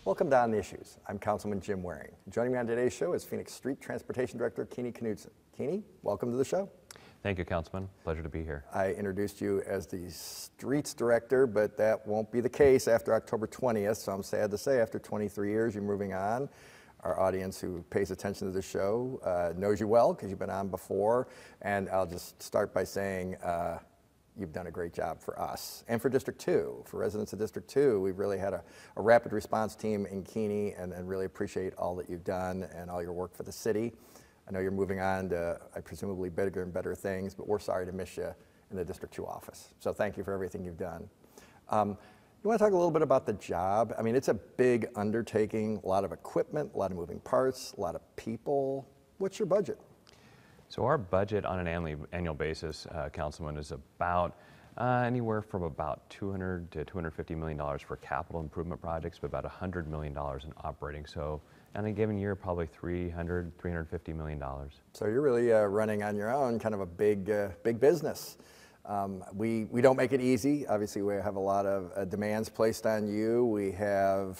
Welcome to On the Issues. I'm Councilman Jim Waring. Joining me on today's show is Phoenix Street Transportation Director Kini Knudson. Kini, welcome to the show. Thank you, Councilman. Pleasure to be here. I introduced you as the Streets Director, but that won't be the case after October 20th, so I'm sad to say after 23 years you're moving on. Our audience who pays attention to the show knows you well because you've been on before, and I'll just start by saying you've done a great job for us and for District 2. For residents of District 2, we've really had a rapid response team in Kini and really appreciate all that you've done and all your work for the city. I know you're moving on to presumably bigger and better things, but we're sorry to miss you in the District 2 office. So thank you for everything you've done. You want to talk a little bit about the job? I mean, it's a big undertaking, a lot of equipment, a lot of moving parts, a lot of people. What's your budget? So our budget on an annual basis, Councilman, is about anywhere from about $200 to $250 million for capital improvement projects, but about $100 million in operating. So in a given year, probably $300, $350 million. So you're really running on your own, kind of a big business. We don't make it easy. Obviously, we have a lot of demands placed on you. We have,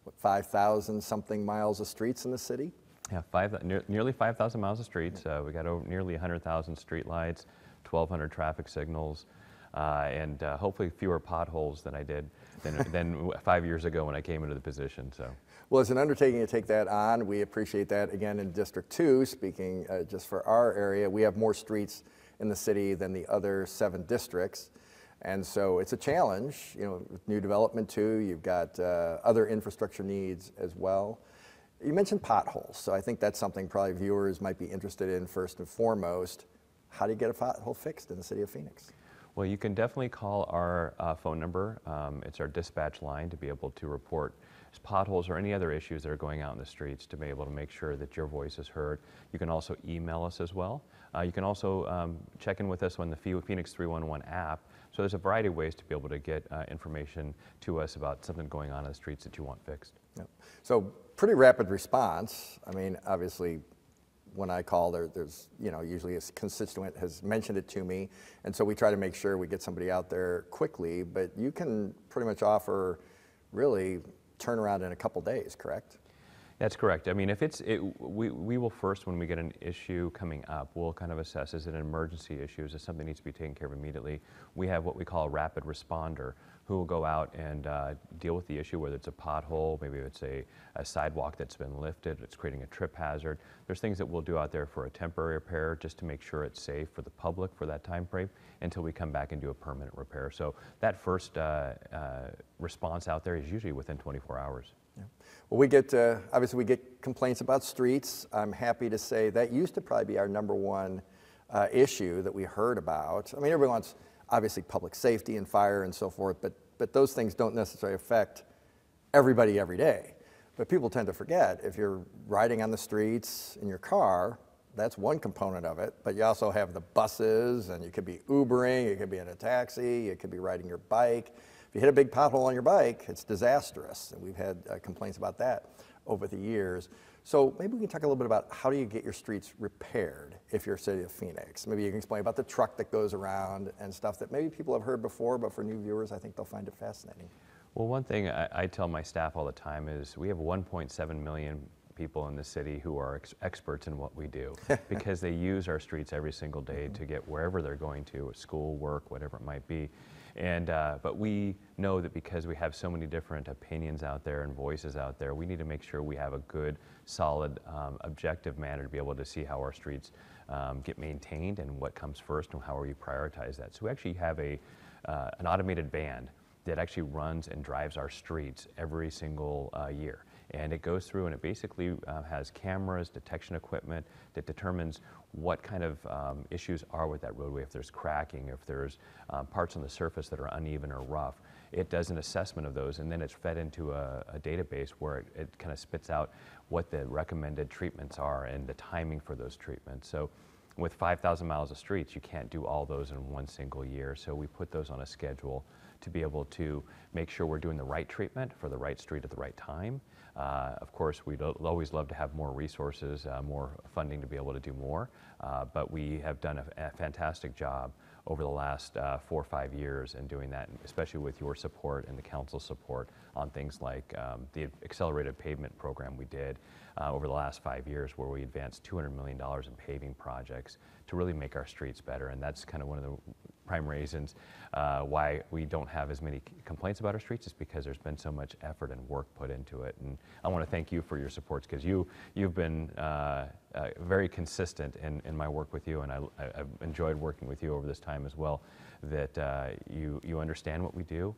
what, 5,000 something miles of streets in the city? Yeah, nearly 5,000 miles of streets. We got nearly 100,000 street lights, 1,200 traffic signals, and hopefully fewer potholes than I did than 5 years ago when I came into the position. So, well, it's an undertaking to take that on. We appreciate that. Again, in District 2, speaking just for our area, we have more streets in the city than the other 7 districts. And so it's a challenge, you know, with new development too. You've got other infrastructure needs as well. You mentioned potholes, so I think that's something probably viewers might be interested in first and foremost. How do you get a pothole fixed in the city of Phoenix? Well, you can definitely call our phone number. It's our dispatch line to be able to report potholes or any other issues that are going out in the streets to be able to make sure that your voice is heard. You can also email us as well. You can also check in with us on the Phoenix 311 app. So there's a variety of ways to be able to get information to us about something going on in the streets that you want fixed. Yep. So pretty rapid response. I mean, obviously, when I call, there's, you know, usually a constituent has mentioned it to me, and so we try to make sure we get somebody out there quickly, but you can pretty much offer really turnaround in a couple days, correct? That's correct. I mean, if we will first, when we get an issue coming up, we'll kind of assess, is it an emergency issue? Is it something that needs to be taken care of immediately? We have what we call a rapid responder who will go out and deal with the issue, whether it's a pothole, maybe it's a sidewalk that's been lifted, it's creating a trip hazard. There's things that we'll do out there for a temporary repair just to make sure it's safe for the public for that time frame until we come back and do a permanent repair. So that first response out there is usually within 24 hours. Yeah. Well, we get, obviously we get complaints about streets. I'm happy to say that used to probably be our #1 issue that we heard about. I mean, everyone wants obviously public safety and fire and so forth, but those things don't necessarily affect everybody every day. But people tend to forget, if you're riding on the streets in your car, that's one component of it, but you also have the buses, and you could be Ubering, you could be in a taxi, you could be riding your bike. If you hit a big pothole on your bike, it's disastrous, and we've had complaints about that over the years. So maybe we can talk a little bit about how do you get your streets repaired if you're City of Phoenix. Maybe you can explain about the truck that goes around and stuff that maybe people have heard before, but for new viewers, I think they'll find it fascinating. Well, one thing I tell my staff all the time is we have 1.7 million people in the city who are experts in what we do because they use our streets every single day to get wherever they're going to, school, work, whatever it might be. And, but we know that because we have so many different opinions out there and voices out there, we need to make sure we have a good, solid, objective manner to be able to see how our streets get maintained and what comes first and how we prioritize that. So we actually have an automated band that actually runs and drives our streets every single year. And it goes through and it basically has cameras, detection equipment that determines what kind of issues are with that roadway, if there's cracking, if there's parts on the surface that are uneven or rough. It does an assessment of those, and then it's fed into a database where it kind of spits out what the recommended treatments are and the timing for those treatments. So with 5,000 miles of streets, you can't do all those in one single year, so we put those on a schedule to be able to make sure we're doing the right treatment for the right street at the right time. Of course, we'd always love to have more resources, more funding to be able to do more, but we have done a fantastic job over the last 4 or 5 years and doing that, especially with your support and the council's support on things like the accelerated pavement program we did over the last 5 years, where we advanced $200 million in paving projects to really make our streets better. And that's kind of one of the prime reasons why we don't have as many complaints about our streets, is because there's been so much effort and work put into it. And I want to thank you for your supports, because you've been very consistent in my work with you, and I've enjoyed working with you over this time as well, that you understand what we do.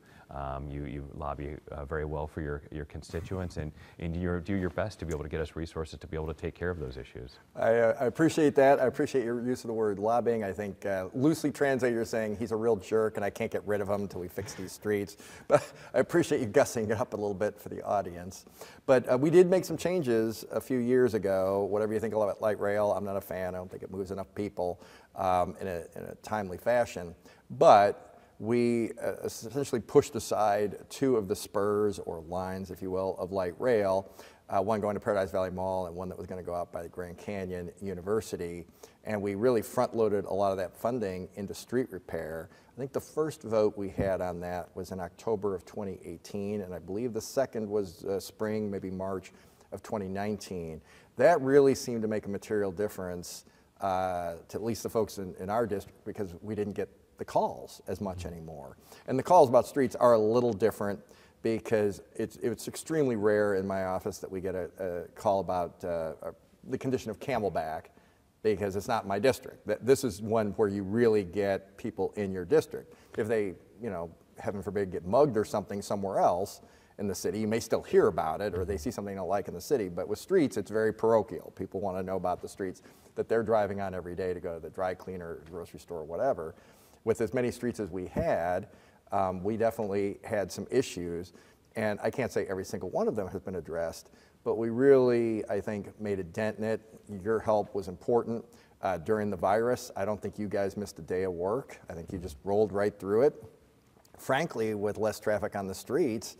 You lobby very well for your constituents, and you do your best to be able to get us resources to be able to take care of those issues. I appreciate that. I appreciate your use of the word lobbying. I think loosely translated, you're saying he's a real jerk and I can't get rid of him until we fix these streets. But I appreciate you gussing it up a little bit for the audience. But we did make some changes a few years ago. Whatever you think about light rail, I'm not a fan. I don't think it moves enough people in a timely fashion. But we essentially pushed aside 2 of the spurs, or lines, if you will, of light rail, one going to Paradise Valley Mall and one that was going to go out by the Grand Canyon University. And we really front-loaded a lot of that funding into street repair. I think the first vote we had on that was in October of 2018, and I believe the second was spring, maybe March of 2019. That really seemed to make a material difference to at least the folks in our district, because we didn't get the calls as much anymore. And the calls about streets are a little different, because it's extremely rare in my office that we get a call about the condition of Camelback, because it's not my district. This is one where you really get people in your district. If they, heaven forbid, get mugged or something somewhere else in the city, you may still hear about it, or they see something they don't like in the city. But with streets, it's very parochial. People want to know about the streets that they're driving on every day to go to the dry cleaner, grocery store, whatever. With as many streets as we had, we definitely had some issues. And I can't say every single one of them has been addressed, but we really, I think, made a dent in it. Your help was important during the virus. I don't think you guys missed a day of work. I think you just rolled right through it. Frankly, with less traffic on the streets,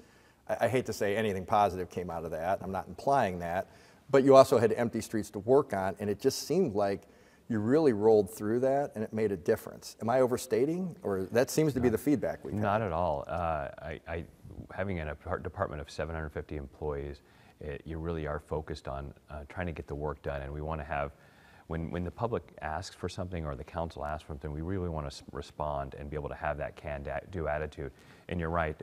I hate to say anything positive came out of that. I'm not implying that. But you also had empty streets to work on, and it just seemed like you really rolled through that, and it made a difference. Am I overstating, or that seems to be the feedback we've had? Not at all. Having a department of 750 employees, you really are focused on trying to get the work done, and we want to have, when the public asks for something or the council asks for something, we really want to respond and be able to have that can-do attitude. And you're right,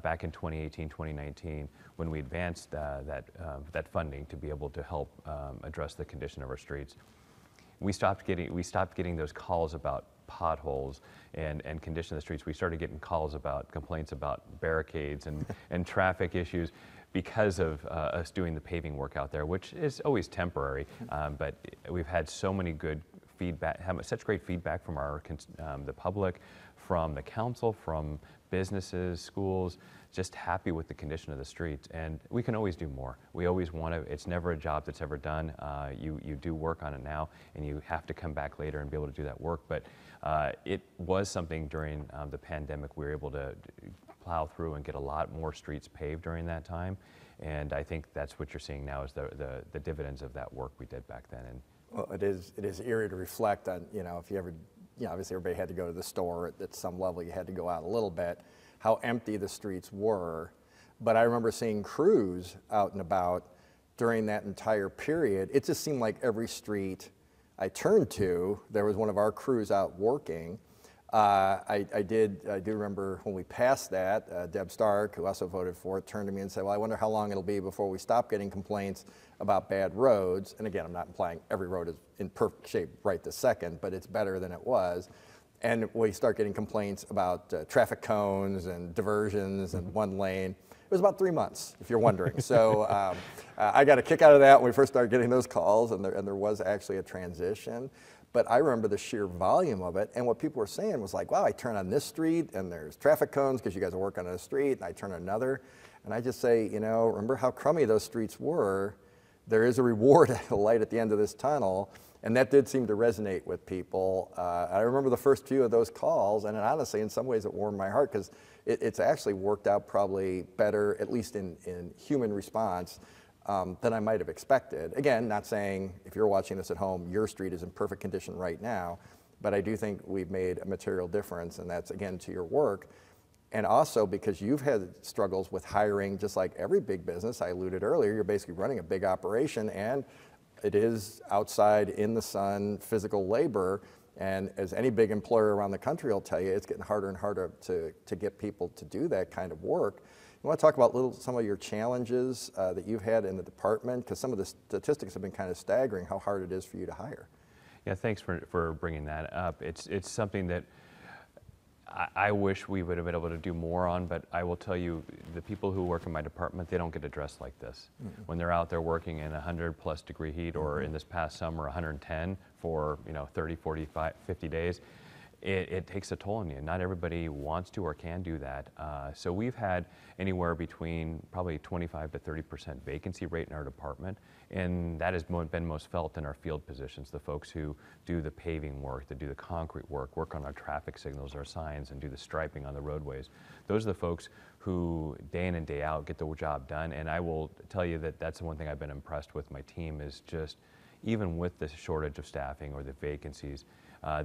back in 2018, 2019, when we advanced that funding to be able to help address the condition of our streets, we stopped getting those calls about potholes and condition of the streets. We started getting complaints about barricades and traffic issues because of us doing the paving work out there, which is always temporary. But we've had so many good feedback, such great feedback from the public, from the council, from businesses, schools, just happy with the condition of the streets. And we can always do more. We always want to, it's never a job that's ever done. You do work on it now, and you have to come back later and be able to do that work. But it was something during the pandemic we were able to plow through and get a lot more streets paved during that time. And I think that's what you're seeing now, is the dividends of that work we did back then. And well, it is eerie to reflect on, if you ever, obviously everybody had to go to the store at some level, you had to go out a little bit, how empty the streets were. But I remember seeing crews out and about during that entire period. It just seemed like every street I turned to, there was one of our crews out working. I do remember when we passed that, Deb Stark, who also voted for it, turned to me and said, well, I wonder how long it'll be before we stop getting complaints about bad roads. And again, I'm not implying every road is in perfect shape right this second, but it's better than it was. And we start getting complaints about traffic cones and diversions and one lane. It was about 3 months, if you're wondering. So I got a kick out of that when we first started getting those calls, and there was actually a transition. But I remember the sheer volume of it, and what people were saying was like, wow, I turn on this street, and there's traffic cones because you guys are working on a street, and I turn on another. And I just say, remember how crummy those streets were? There is a reward, a light at the end of this tunnel. And that did seem to resonate with people. I remember the first few of those calls, and honestly, in some ways, it warmed my heart, because it's actually worked out probably better, at least in human response, than I might have expected. Again, not saying if you're watching this at home, your street is in perfect condition right now, but I do think we've made a material difference, and that's, again, to your work. And also because you've had struggles with hiring, just like every big business. I alluded earlier, you're basically running a big operation, and it is outside in the sun, physical labor. And as any big employer around the country will tell you, it's getting harder and harder to get people to do that kind of work. You want to talk about some of your challenges that you've had in the department? Because some of the statistics have been kind of staggering how hard it is for you to hire. Yeah, thanks for bringing that up. It's something that I wish we would have been able to do more on, but I will tell you, the people who work in my department, they don't get addressed like this. Mm-hmm. When they're out there working in 100+ degree heat, or in this past summer 110 for 30, 45, 50 days, it takes a toll on you. Not everybody wants to or can do that. So we've had anywhere between probably 25 to 30% vacancy rate in our department, and that has been most felt in our field positions, the folks who do the paving work, that do the concrete work on our traffic signals, our signs, and do the striping on the roadways. Those are the folks who day in and day out get the job done, and I will tell you that that's the one thing I've been impressed with my team is just, even with the shortage of staffing or the vacancies,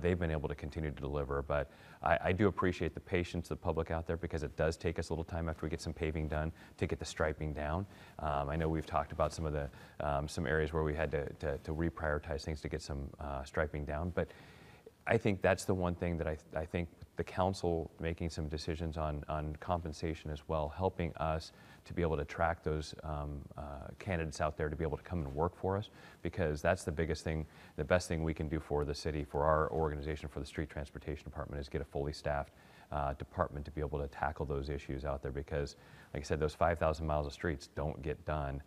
they've been able to continue to deliver. But I do appreciate the patience of the public out there, because it does take us a little time after we get some paving done to get the striping down. I know we've talked about some of the some areas where we had to reprioritize things to get some striping down. But I think that's the one thing that I think the council making some decisions on compensation as well, helping us to be able to track those candidates out there to be able to come and work for us, because that's the biggest thing, the best thing we can do for the city, for our organization, for the street transportation department, is get a fully staffed department to be able to tackle those issues out there, because like I said, those 5,000 miles of streets don't get done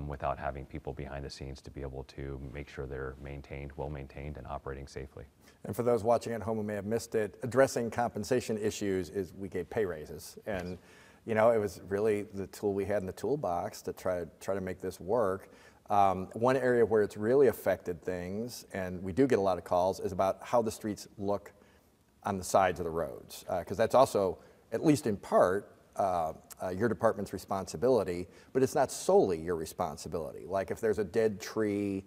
without having people behind the scenes to be able to make sure they're maintained, well maintained, and operating safely. And for those watching at home who may have missed it, addressing compensation issues is we gave pay raises. And it was really the tool we had in the toolbox to try to make this work. One area where it's really affected things, and we do get a lot of calls, is about how the streets look on the sides of the roads. Because that's also, at least in part, your department's responsibility, but it's not solely your responsibility. Like if there's a dead tree,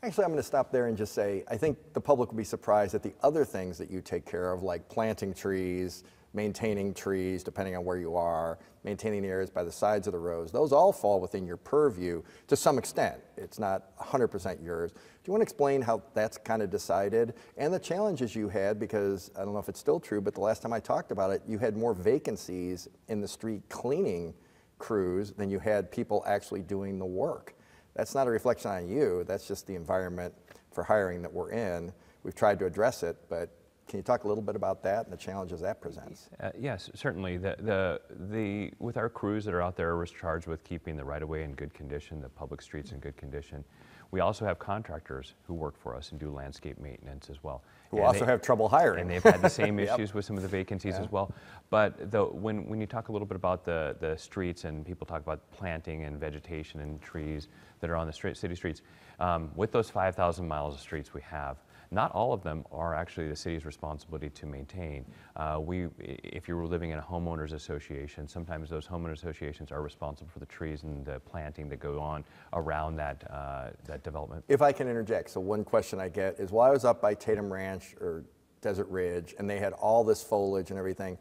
actually I'm going to stop there and just say, I think the public will be surprised at the other things that you take care of, like planting trees, maintaining trees, depending on where you are, maintaining the areas by the sides of the roads. Those all fall within your purview to some extent. It's not 100% yours. Do you want to explain how that's kind of decided and the challenges you had? Because I don't know if it's still true, but the last time I talked about it, you had more vacancies in the street cleaning crews than you had people actually doing the work. That's not a reflection on you. That's just the environment for hiring that we're in. We've tried to address it, but can you talk a little bit about that and the challenges that presents? Yes, certainly. With our crews that are out there, we're charged with keeping the right-of-way in good condition, the public streets in good condition. We also have contractors who work for us and do landscape maintenance as well. Who also have trouble hiring. And they've had the same issues Yep. with some of the vacancies as well. But when you talk a little bit about the streets, and people talk about planting and vegetation and trees that are on the city streets, with those 5,000 miles of streets we have, not all of them are actually the city's responsibility to maintain. If you were living in a homeowners association, sometimes those homeowners associations are responsible for the trees and the planting that go on around that development. If I can interject, so one question I get is, well, I was up by Tatum Ranch or Desert Ridge, and they had all this foliage and everything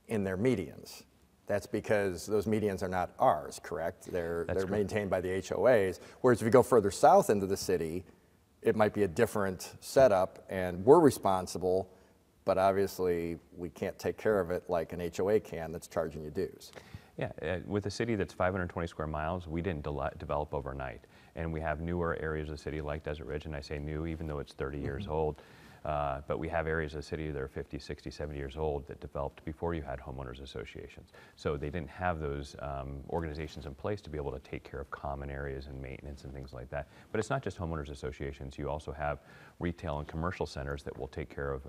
in their medians. That's because those medians are not ours, correct? They're maintained by the HOAs. Whereas if you go further south into the city, it might be a different setup, and we're responsible, but obviously we can't take care of it like an HOA can that's charging you dues. Yeah, with a city that's 520 square miles, we didn't develop overnight. And we have newer areas of the city like Desert Ridge, and I say new even though it's 30 years old. But we have areas of the city that are 50, 60, 70 years old that developed before you had homeowners associations. So they didn't have those organizations in place to be able to take care of common areas and maintenance and things like that. But it's not just homeowners associations. You also have retail and commercial centers that will take care of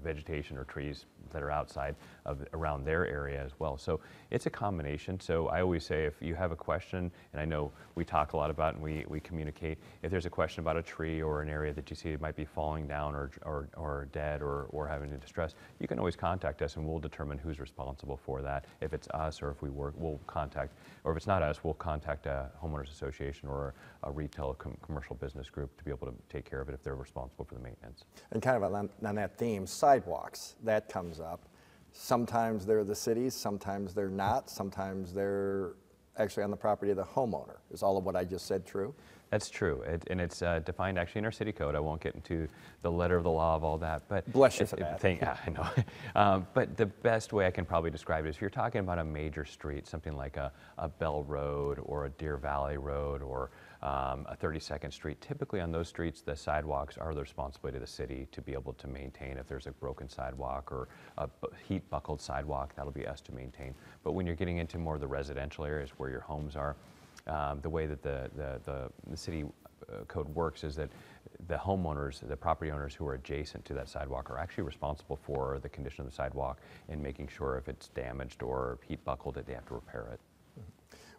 vegetation or trees that are outside of around their area as well. So it's a combination. So I always say, if you have a question, and I know we talk a lot about and we communicate, if there's a question about a tree or an area that you see it might be falling down down or dead or having a distress, you can always contact us and we'll determine who's responsible for that. If it's us or if we'll contact, or if it's not us, we'll contact a homeowners association or a retail commercial business group to be able to take care of it if they're responsible for the maintenance. And kind of on that theme, sidewalks, that comes up. Sometimes they're the cities, sometimes they're not, sometimes they're actually on the property of the homeowner. Is all of what I just said true? That's true, and it's defined actually in our city code. I won't get into the letter of the law of all that, but bless you for that. Yeah, I know. But the best way I can probably describe it is if you're talking about a major street, something like a Bell Road or a Deer Valley Road or a 32nd Street. Typically on those streets, the sidewalks are the responsibility of the city to be able to maintain. If there's a broken sidewalk or a heat buckled sidewalk, that'll be us to maintain. But when you're getting into more of the residential areas where your homes are, the way that the city code works is that the homeowners, the property owners who are adjacent to that sidewalk are actually responsible for the condition of the sidewalk and making sure if it's damaged or heat buckled that they have to repair it.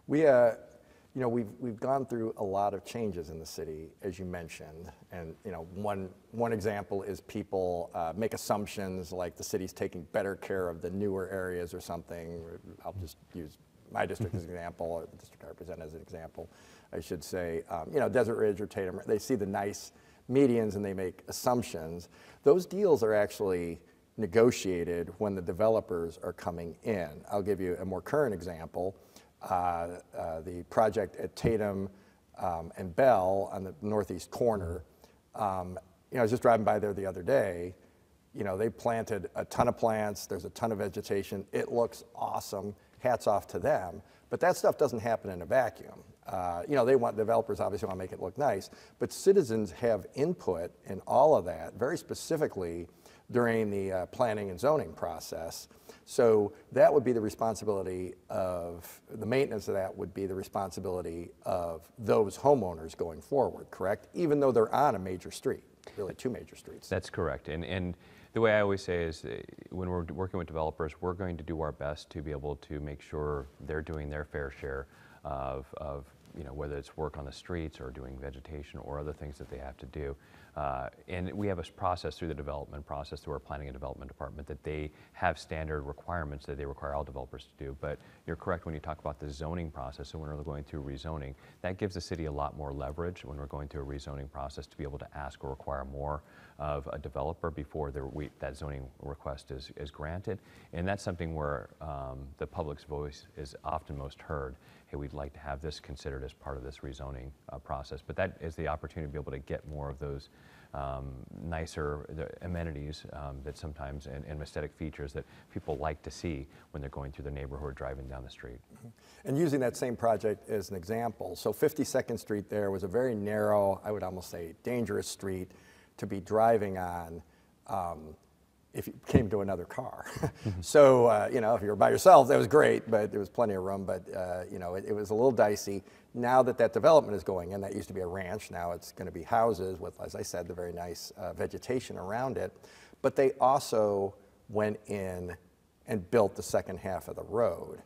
We, you know, we've gone through a lot of changes in the city, as you mentioned, and you know, one example is people make assumptions like the city's taking better care of the newer areas or something. I'll just use my district as an example, or the district I represent as an example, I should say. You know, Desert Ridge or Tatum, they see the nice medians and they make assumptions. Those deals are actually negotiated when the developers are coming in. I'll give you a more current example. The project at Tatum and Bell on the northeast corner, you know, I was just driving by there the other day. You know, they planted a ton of plants, there's a ton of vegetation, it looks awesome, hats off to them, but that stuff doesn't happen in a vacuum. You know, developers obviously want to make it look nice, but citizens have input in all of that, very specifically during the planning and zoning process. So that would be the responsibility of, the maintenance of that would be the responsibility of those homeowners going forward, correct? Even though they're on a major street, really two major streets. That's correct. And the way I always say is when we're working with developers, we're going to do our best to be able to make sure they're doing their fair share of you know, whether it's work on the streets or doing vegetation or other things that they have to do. And we have a process through the development process, through our planning and development department, that they have standard requirements that they require all developers to do. But you're correct when you talk about the zoning process, and when we're going through rezoning, that gives the city a lot more leverage when we're going through a rezoning process to be able to ask or require more of a developer before that zoning request is granted. And that's something where the public's voice is often most heard. Hey, we'd like to have this considered as part of this rezoning process. But that is the opportunity to be able to get more of those nicer amenities that sometimes, and aesthetic features that people like to see when they're going through the neighborhood or driving down the street. Mm-hmm. And using that same project as an example, so 52nd Street there was a very narrow, I would almost say dangerous street to be driving on if you came to another car. So, you know, if you were by yourself, that was great, but there was plenty of room, but, you know, it was a little dicey. Now that development is going in, that used to be a ranch, now it's going to be houses with, as I said, the very nice vegetation around it. But they also went in and built the second half of the road.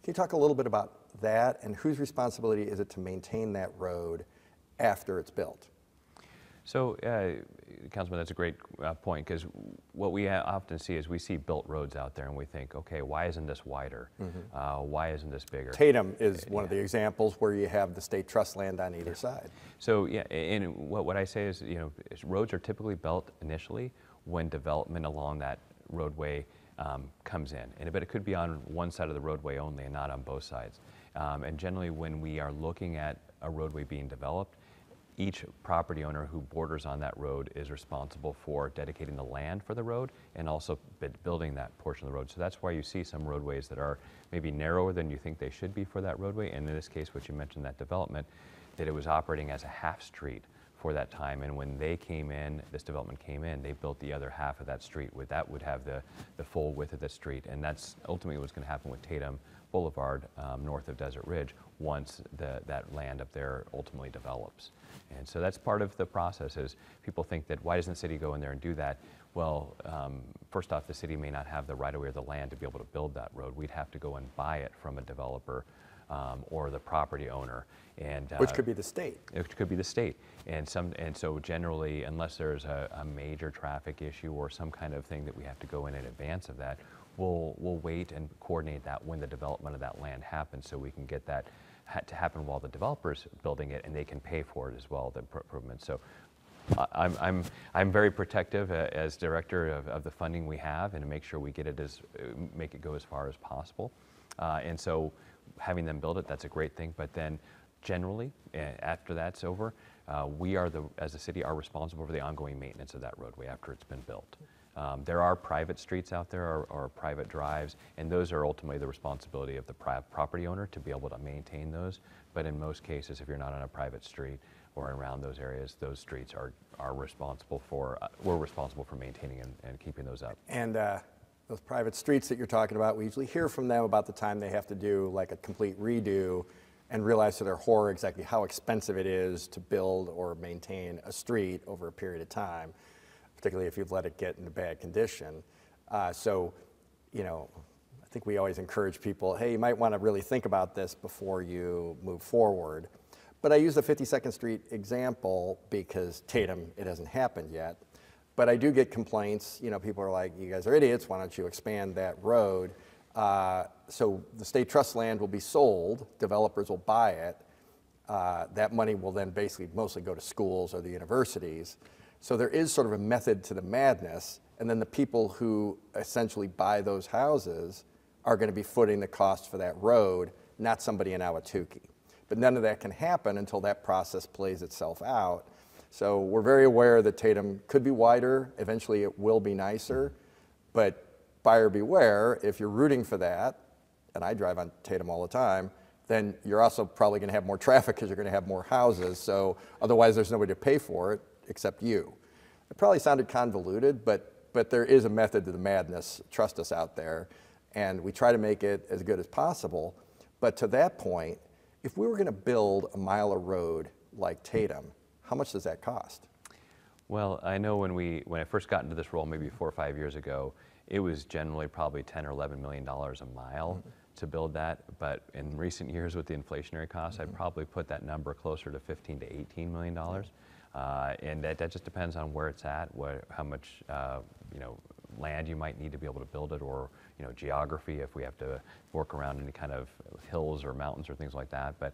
Can you talk a little bit about that, and whose responsibility is it to maintain that road after it's built? So, Councilman, that's a great point, because what we often see is we see built roads out there and we think, okay, why isn't this wider? Mm-hmm. Why isn't this bigger? Tatum is one of the examples where you have the state trust land on either side. So, yeah, and what I say is, you know, roads are typically built initially when development along that roadway comes in. But it could be on one side of the roadway only and not on both sides. And generally when we are looking at a roadway being developed, each property owner who borders on that road is responsible for dedicating the land for the road and also building that portion of the road. So that's why you see some roadways that are maybe narrower than you think they should be for that roadway. And in this case, what you mentioned, that development, that it was operating as a half street for that time. And when they came in, this development came in, they built the other half of that street. That would have the full width of the street. And that's ultimately what's going to happen with Tatum Boulevard north of Desert Ridge once that land up there ultimately develops. And so that's part of the process. Is people think that why doesn't the city go in there and do that? Well, first off, the city may not have the right of way or the land to be able to build that road. We'd have to go and buy it from a developer or the property owner. And, which could be the state. It could be the state. And so generally, unless there's a major traffic issue or some kind of thing that we have to go in advance of that, we'll wait and coordinate that when the development of that land happens, so we can get that to happen while the developer's building it, and they can pay for it as well, the improvements. So I'm very protective as director of the funding we have, and to make sure we get it make it go as far as possible. And so having them build it, that's a great thing. But then generally, after that's over, we are as a city, are responsible for the ongoing maintenance of that roadway after it's been built. There are private streets out there or private drives, and those are ultimately the responsibility of the property owner to be able to maintain those. But in most cases, if you're not on a private street or around those areas, those streets are responsible for, we're responsible for maintaining and keeping those up. And those private streets that you're talking about, we usually hear from them about the time they have to do like a complete redo and realize to their horror exactly how expensive it is to build or maintain a street over a period of time, particularly if you've let it get into bad condition. So, you know, I think we always encourage people, hey, you might want to really think about this before you move forward. But I use the 52nd Street example because Tatum, it hasn't happened yet. But I do get complaints, you know, people are like, you guys are idiots, why don't you expand that road? So the state trust land will be sold, developers will buy it. That money will then basically mostly go to schools or the universities. So there is sort of a method to the madness, and then the people who essentially buy those houses are going to be footing the cost for that road, not somebody in Ahwatukee. But none of that can happen until that process plays itself out. So we're very aware that Tatum could be wider, eventually it will be nicer, but buyer beware, if you're rooting for that, and I drive on Tatum all the time, then you're also probably going to have more traffic because you're going to have more houses, so otherwise there's nobody to pay for it except you. It probably sounded convoluted, but there is a method to the madness, trust us out there, and we try to make it as good as possible. But to that point, if we were going to build a mile of road like Tatum, how much does that cost? Well, I know when I first got into this role maybe 4 or 5 years ago, it was generally probably $10 or $11 million a mile to build that. But in recent years with the inflationary costs, I'd probably put that number closer to $15 to $18 million. And that just depends on where it's at, how much you know, land you might need to be able to build it, or you know, geography, if we have to work around any kind of hills or mountains or things like that. But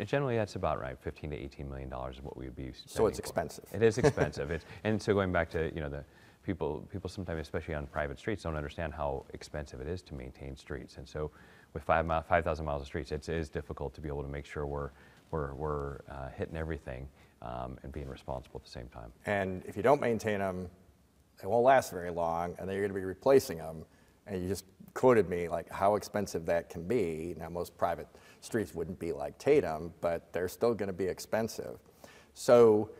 generally, that's about right. $15 to $18 million is what we would be spending. So it's expensive. It is expensive. And so going back to, you know, the people sometimes, especially on private streets, don't understand how expensive it is to maintain streets. And so with 5,000 miles of streets, it is difficult to be able to make sure we're hitting everything and being responsible at the same time. And if you don't maintain them, they won't last very long, and then you're going to be replacing them. And you just quoted me like how expensive that can be. Now, most private streets wouldn't be like Tatum, but they're still going to be expensive. So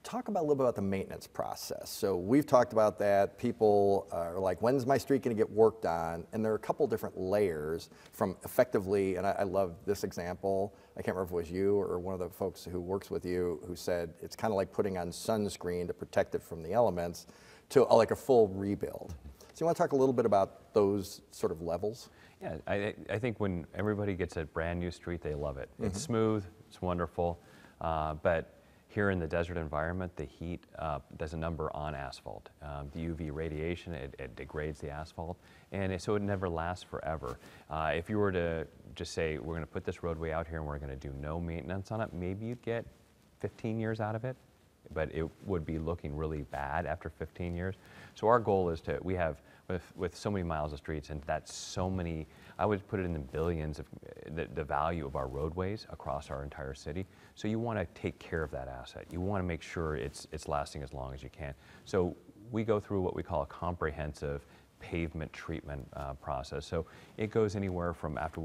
talk about a little bit about the maintenance process. So we've talked about that. People are like, when's my street going to get worked on? And there are a couple different layers from effectively, and I love this example. I can't remember if it was you or one of the folks who works with you who said it's kind of like putting on sunscreen to protect it from the elements, to like a full rebuild. So you want to talk a little bit about those sort of levels? Yeah, I think when everybody gets a brand new street, they love it. It's smooth, it's wonderful, but here in the desert environment, the heat does a number on asphalt. The UV radiation, it degrades the asphalt, and so it never lasts forever. If you were to just say, we're going to put this roadway out here and we're going to do no maintenance on it, maybe you'd get 15 years out of it, but it would be looking really bad after 15 years. So our goal is to, we have, with so many miles of streets, and that's so many, I would put it in the billions of the value of our roadways across our entire city. So you want to take care of that asset. You want to make sure it's lasting as long as you can. So we go through what we call a comprehensive pavement treatment process. So it goes anywhere from after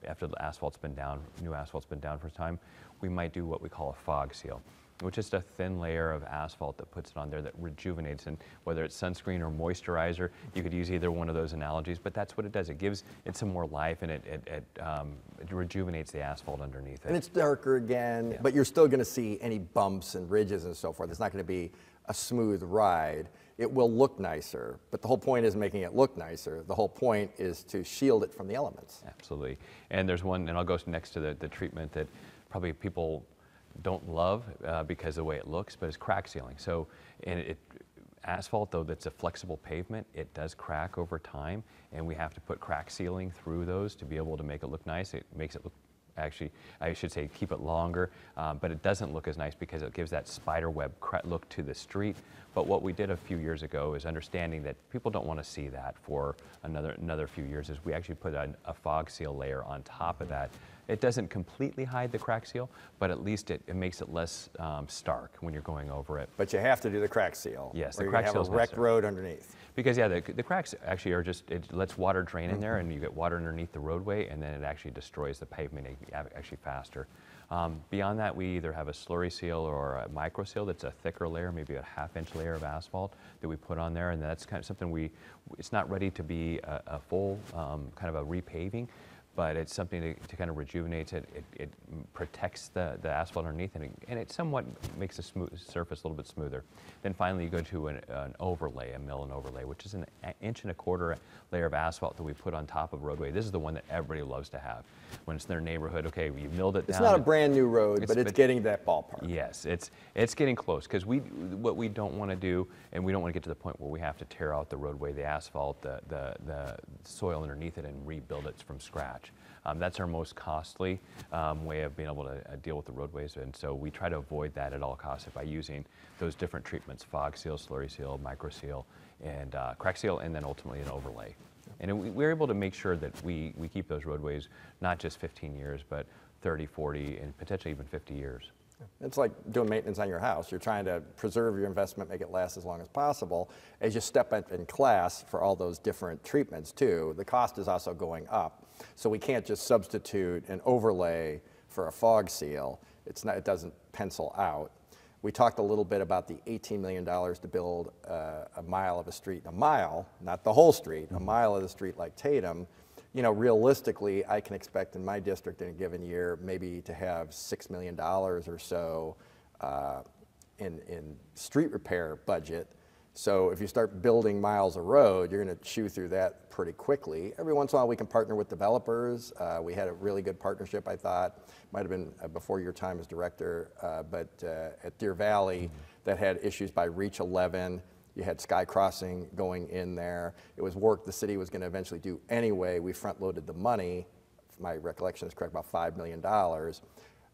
after the asphalt's been down, new asphalt's been down for a time, we might do what we call a fog seal, which is a thin layer of asphalt that puts it on there that rejuvenates. And whether it's sunscreen or moisturizer, you could use either one of those analogies, but that's what it does. It gives it some more life, and it rejuvenates the asphalt underneath it. And it's darker again, but you're still going to see any bumps and ridges and so forth. It's not going to be a smooth ride. It will look nicer, but the whole point is making it look nicer. The whole point is to shield it from the elements. Absolutely. And there's one, and I'll go next to the treatment that probably people don't love because of the way it looks, but it's crack sealing. So, asphalt, though, that's a flexible pavement, it does crack over time, and we have to put crack sealing through those to be able to make it look nice. It makes it look, actually, I should say keep it longer, but it doesn't look as nice because it gives that spider web look to the street. But what we did a few years ago is understanding that people don't want to see that for another few years, is we actually put a fog seal layer on top of that. It doesn't completely hide the crack seal, but at least it makes it less stark when you're going over it. But you have to do the crack seal. Yes, or the crack seal is necessary. Wrecked road underneath. Because yeah, the cracks actually are just, it lets water drain in there, and you get water underneath the roadway, and then it actually destroys the pavement actually faster. Beyond that, we either have a slurry seal or a micro seal that's a thicker layer, maybe a half-inch layer of asphalt that we put on there, and that's kind of something it's not ready to be a full kind of a repaving, but it's something to kind of rejuvenate it. It protects the asphalt underneath, and it somewhat makes the surface a little bit smoother. Then finally you go to an overlay, a mill and overlay, which is an 1.25 inch layer of asphalt that we put on top of roadway. This is the one that everybody loves to have. When it's in their neighborhood, okay, you milled it down. It's not a brand new road, but it's getting that ballpark. Yes, it's getting close, because what we don't want to do, and we don't want to get to the point where we have to tear out the roadway, the asphalt, the soil underneath it, and rebuild it from scratch. That's our most costly way of being able to deal with the roadways, and so we try to avoid that at all costs by using those different treatments: fog seal, slurry seal, micro seal, and crack seal, and then ultimately an overlay. And we're able to make sure that we keep those roadways not just 15 years, but 30, 40, and potentially even 50 years. It's like doing maintenance on your house. You're trying to preserve your investment, make it last as long as possible. As you step up in class for all those different treatments too, the cost is also going up. So we can't just substitute an overlay for a fog seal. It doesn't pencil out. We talked a little bit about the $18 million to build a mile of a street, a mile, not the whole street, a mile of the street like Tatum. You know, realistically, I can expect in my district in a given year maybe to have $6 million or so in street repair budget. So if you start building miles of road, you're going to chew through that pretty quickly. Every once in a while we can partner with developers. We had a really good partnership, I thought. Might have been before your time as director, but at Deer Valley that had issues by Reach 11. You had Sky Crossing going in there. It was work the city was going to eventually do anyway. We front-loaded the money, if my recollection is correct, about $5 million,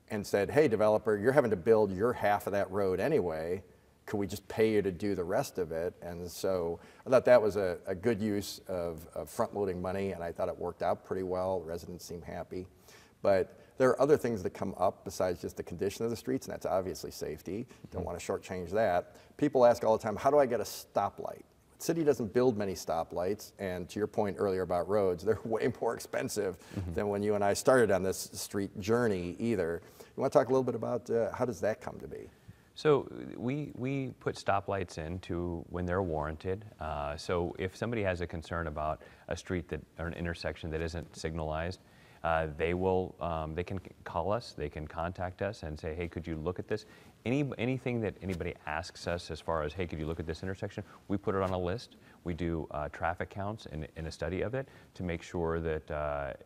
and said, hey, developer, you're having to build your half of that road anyway. Could we just pay you to do the rest of it? And so I thought that was a good use of front-loading money, and I thought it worked out pretty well. Residents seem happy. But there are other things that come up besides just the condition of the streets, and that's obviously safety. Don't want to shortchange that. People ask all the time, how do I get a stoplight? The city doesn't build many stoplights, and to your point earlier about roads, they're way more expensive than when you and I started on this street journey either. You want to talk a little bit about how does that come to be? So we put stoplights in when they're warranted. So if somebody has a concern about a street or an intersection that isn't signalized, they can call us, they can contact us and say, hey, could you look at this? Anything that anybody asks us as far as, hey, could you look at this intersection? We put it on a list. We do traffic counts and a study of it to make sure that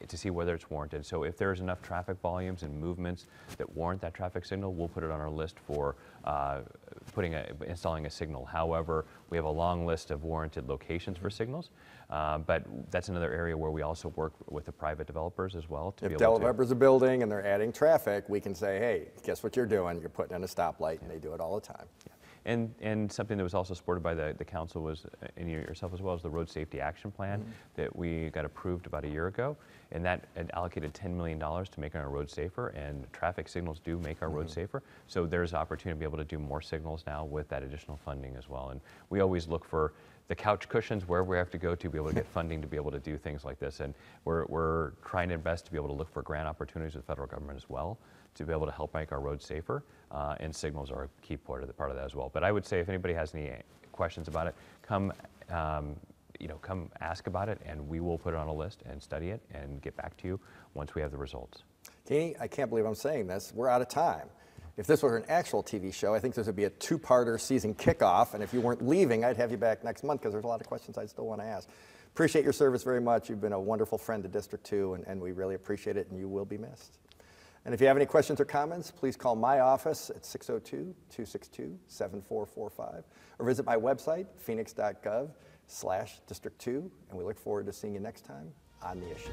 to see whether it's warranted. So if there's enough traffic volumes and movements that warrant that traffic signal, we'll put it on our list for installing a signal. However, we have a long list of warranted locations for signals, but that's another area where we also work with the private developers as well. If developers are building and they're adding traffic, we can say, hey, guess what you're doing? You're putting in a stoplight, and they do it all the time. Yeah. And something that was also supported by the council was, and yourself as well, as the Road Safety Action Plan that we got approved about a year ago. And that allocated $10 million to make our roads safer, and traffic signals do make our roads safer. So there's opportunity to be able to do more signals now with that additional funding as well. And we always look for the couch cushions wherever we have to go to be able to get funding to be able to do things like this. And we're trying our best to be able to look for grant opportunities with the federal government as well to be able to help make our roads safer. And signals are a key part of that as well. But I would say if anybody has any questions about it, come ask about it, and we will put it on a list and study it and get back to you once we have the results. Kini, I can't believe I'm saying this. We're out of time. if this were an actual TV show, I think this would be a two-parter season kickoff, and if you weren't leaving, I'd have you back next month because there's a lot of questions I still want to ask. Appreciate your service very much. You've been a wonderful friend to District 2, and we really appreciate it, and you will be missed. And if you have any questions or comments, please call my office at 602-262-7445, or visit my website, Phoenix.gov/District 2, and we look forward to seeing you next time on The Issues.